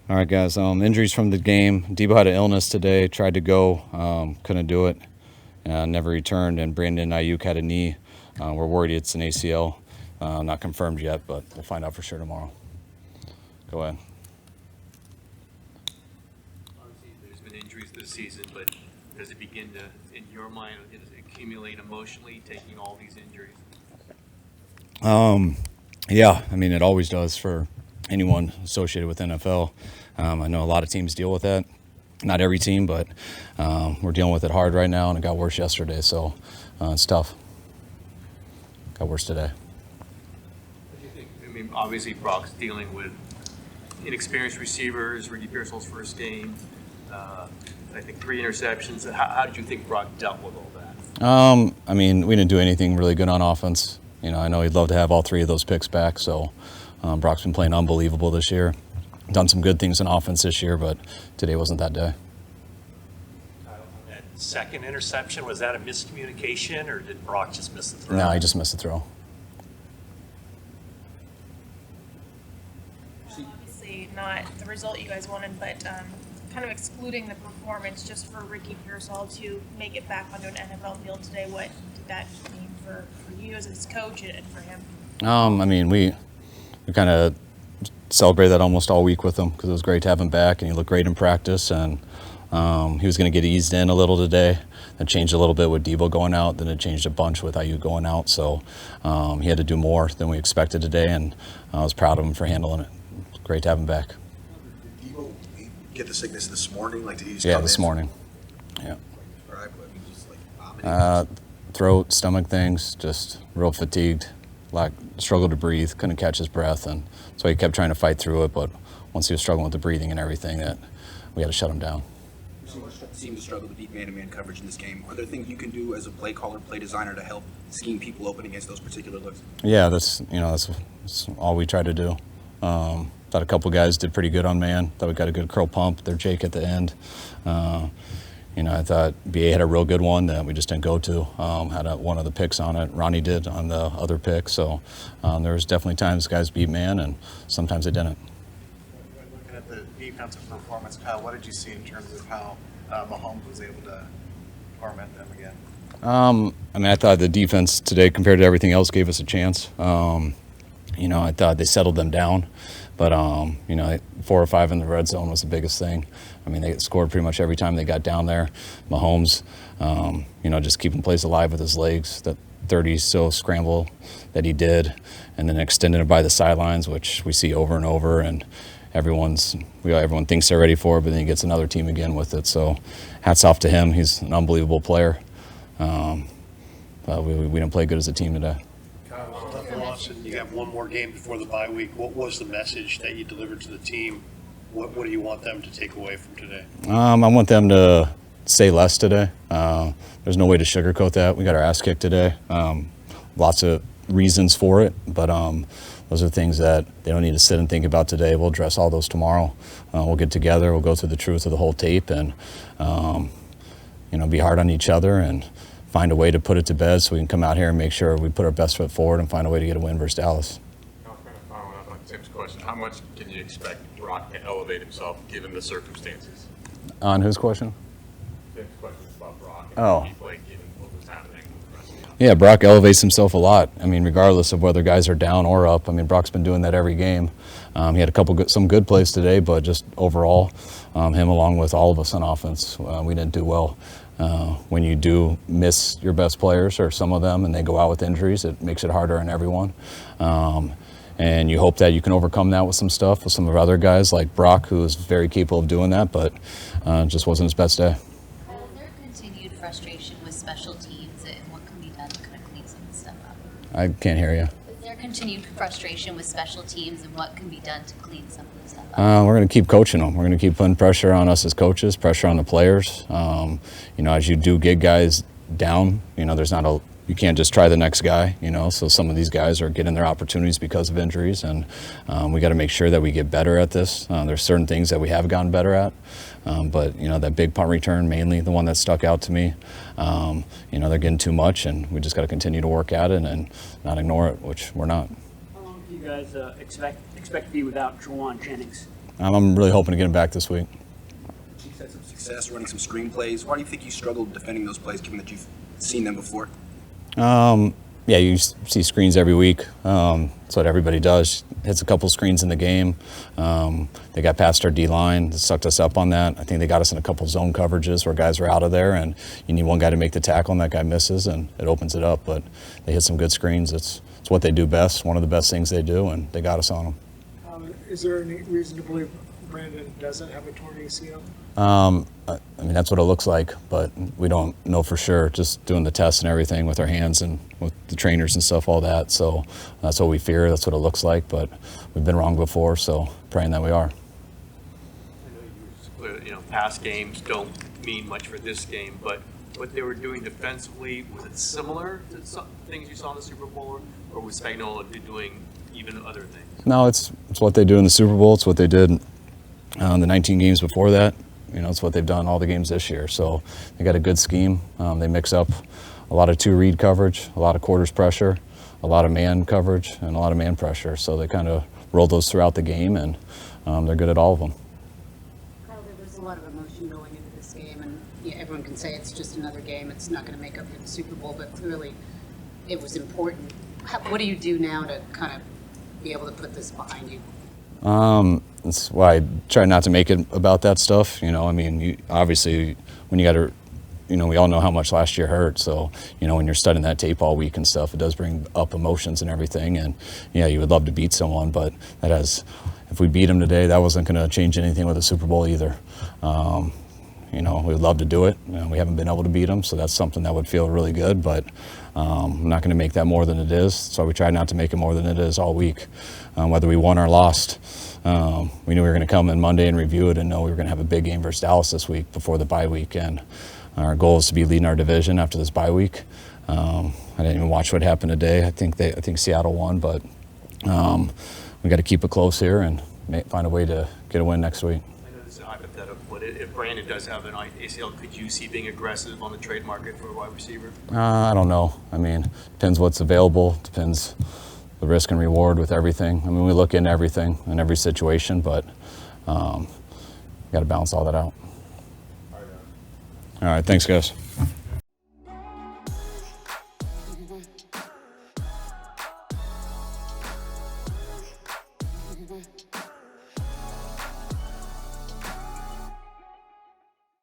All right, guys. Injuries from the game. Debo had an illness today. Tried to go, couldn't do it. Never returned. And Brandon Aiyuk had a knee. We're worried it's an ACL. Not confirmed yet, but we'll find out for sure tomorrow. Go ahead. Obviously, there's been injuries this season, but does it begin to, in your mind, does it accumulate emotionally, taking all these injuries? Yeah, I mean, it always does for anyone associated with NFL. I know a lot of teams deal with that. Not every team, but we're dealing with it hard right now, and it got worse yesterday, so it's tough. Got worse today. What do you think? I mean, obviously, Brock's dealing with inexperienced receivers, Ricky Pearsall's first game, I think 3 interceptions. How did you think Brock dealt with all that? I mean, we didn't do anything really good on offense. You know, I know he'd love to have all 3 of those picks back, so Brock's been playing unbelievable this year. Done some good things in offense this year, but today wasn't that day. That second interception, was that a miscommunication, or did Brock just miss the throw? No, he just missed the throw. Obviously not the result you guys wanted, but kind of excluding the performance just for Ricky Pearsall to make it back onto an NFL field today, what did that mean for you as his coach and for him? I mean, we kind of celebrated that almost all week with him because it was great to have him back, and he looked great in practice, and he was going to get eased in a little today. It changed a little bit with Debo going out, then it changed a bunch with Aiyuk going out, so he had to do more than we expected today, and I was proud of him for handling it. Great to have him back. Did Debo get the sickness this morning? Like, did he just Yeah, come this in? morning. Yeah. Right, but I mean, just like vomiting. Throat, stomach things, just real fatigued, struggled to breathe, couldn't catch his breath, and so he kept trying to fight through it, but once he was struggling with the breathing and everything, that we had to shut him down. You seem to struggle with deep man-to-man coverage in this game. Are there things you can do as a play caller, play designer to help scheme people open against those particular looks? Yeah, that's all we try to do. Thought a couple guys did pretty good on man. Thought we got a good curl pump. Their Jake at the end. I thought BA had a real good one that we just didn't go to. Had one of the picks on it. Ronnie did on the other pick. So there was definitely times guys beat man, and sometimes they didn't. Looking at the defensive performance, Kyle, what did you see in terms of how Mahomes was able to torment them again? I mean, I thought the defense today, compared to everything else, gave us a chance. I thought they settled them down. But, 4 or 5 in the red zone was the biggest thing. I mean, they scored pretty much every time they got down there. Mahomes, just keeping plays alive with his legs, that 30-so scramble that he did, and then extending it by the sidelines, which we see over and over, and everyone thinks they're ready for it, but then he gets another team again with it. So hats off to him. He's an unbelievable player. But we didn't play good as a team today. You have one more game before the bye week. What was the message that you delivered to the team? What do you want them to take away from today? I want them to say less today. There's no way to sugarcoat that. We got our ass kicked today. Lots of reasons for it, but those are things that they don't need to sit and think about today. We'll address all those tomorrow. We'll get together. We'll go through the truth of the whole tape and, be hard on each other and find a way to put it to bed so we can come out here and make sure we put our best foot forward and find a way to get a win versus Dallas. Following up on Tim's question, how much can you expect Brock to elevate himself given the circumstances? On whose question? Tim's question is about Brock and Oh. how he played given what was happening with the rest of the offense. Yeah, Brock elevates himself a lot. I mean, regardless of whether guys are down or up. I mean, Brock's been doing that every game. He had some good plays today, but just overall, him along with all of us on offense, we didn't do well. When you do miss your best players or some of them and they go out with injuries, it makes it harder on everyone. And you hope that you can overcome that with some stuff with some of our other guys like Brock, who is very capable of doing that, but just wasn't his best day. Is there continued frustration with special teams and what can be done to kind of clean some of this stuff up? I can't hear you. Is there continued frustration with special teams and what can be done to clean some of this stuff up? We're going to keep coaching them. We're going to keep putting pressure on us as coaches, pressure on the players. As you do get guys down, you can't just try the next guy, so some of these guys are getting their opportunities because of injuries, and we got to make sure that we get better at this. There's certain things that we have gotten better at, but that big punt return, mainly the one that stuck out to me, they're getting too much, and we just got to continue to work at it and not ignore it, which we're not. How long do you guys expect to be without Juwan Jennings? I'm really hoping to get him back this week. Chiefs had some success running some screen plays. Why do you think you struggled defending those plays, given that you've seen them before? Yeah, you see screens every week. That's what everybody does. Hits a couple screens in the game. They got past our D-line, sucked us up on that. I think they got us in a couple zone coverages where guys are out of there, and you need one guy to make the tackle, and that guy misses, and it opens it up. But they hit some good screens. It's what they do best, one of the best things they do, and they got us on them. Is there any reason to believe Brandon doesn't have a torn ACL? I mean, that's what it looks like, but we don't know for sure. Just doing the tests and everything with our hands and with the trainers and stuff, all that. So that's what we fear. That's what it looks like, but we've been wrong before, so praying that we are. You know, past games don't mean much for this game, but what they were doing defensively, was it similar to some things you saw in the Super Bowl, or was Spagnuolo doing even other things? No, it's what they do in the Super Bowl. It's what they did the 19 games before that. You know, it's what they've done all the games this year. So they got a good scheme. They mix up a lot of two-read coverage, a lot of quarters pressure, a lot of man coverage, and a lot of man pressure. So they kind of roll those throughout the game, and they're good at all of them. Kyle, there was a lot of emotion going into this game, and yeah, everyone can say it's just another game. It's not going to make up for the Super Bowl, but clearly it was important. What do you do now to kind of be able to put this behind you? That's why I try not to make it about that stuff. You know, I mean, obviously when you got to, you know, we all know how much last year hurt. So, you know, when you're studying that tape all week and stuff, it does bring up emotions and everything. And yeah, you would love to beat someone, but if we beat them today, that wasn't going to change anything with the Super Bowl either. You know, we would love to do it. You know, we haven't been able to beat them, so that's something that would feel really good, but I'm not going to make that more than it is. So we try not to make it more than it is all week, whether we won or lost. We knew we were going to come in Monday and review it and know we were going to have a big game versus Dallas this week before the bye week, and our goal is to be leading our division after this bye week. I didn't even watch what happened today. I think Seattle won, but we got to keep it close here and find a way to get a win next week. I know this is hypothetical, but if Brandon does have an ACL, could you see being aggressive on the trade market for a wide receiver? I don't know. I mean, depends what's available, depends the risk and reward with everything. I mean, we look into everything in every situation, but got to balance all that out. All right, thanks, guys.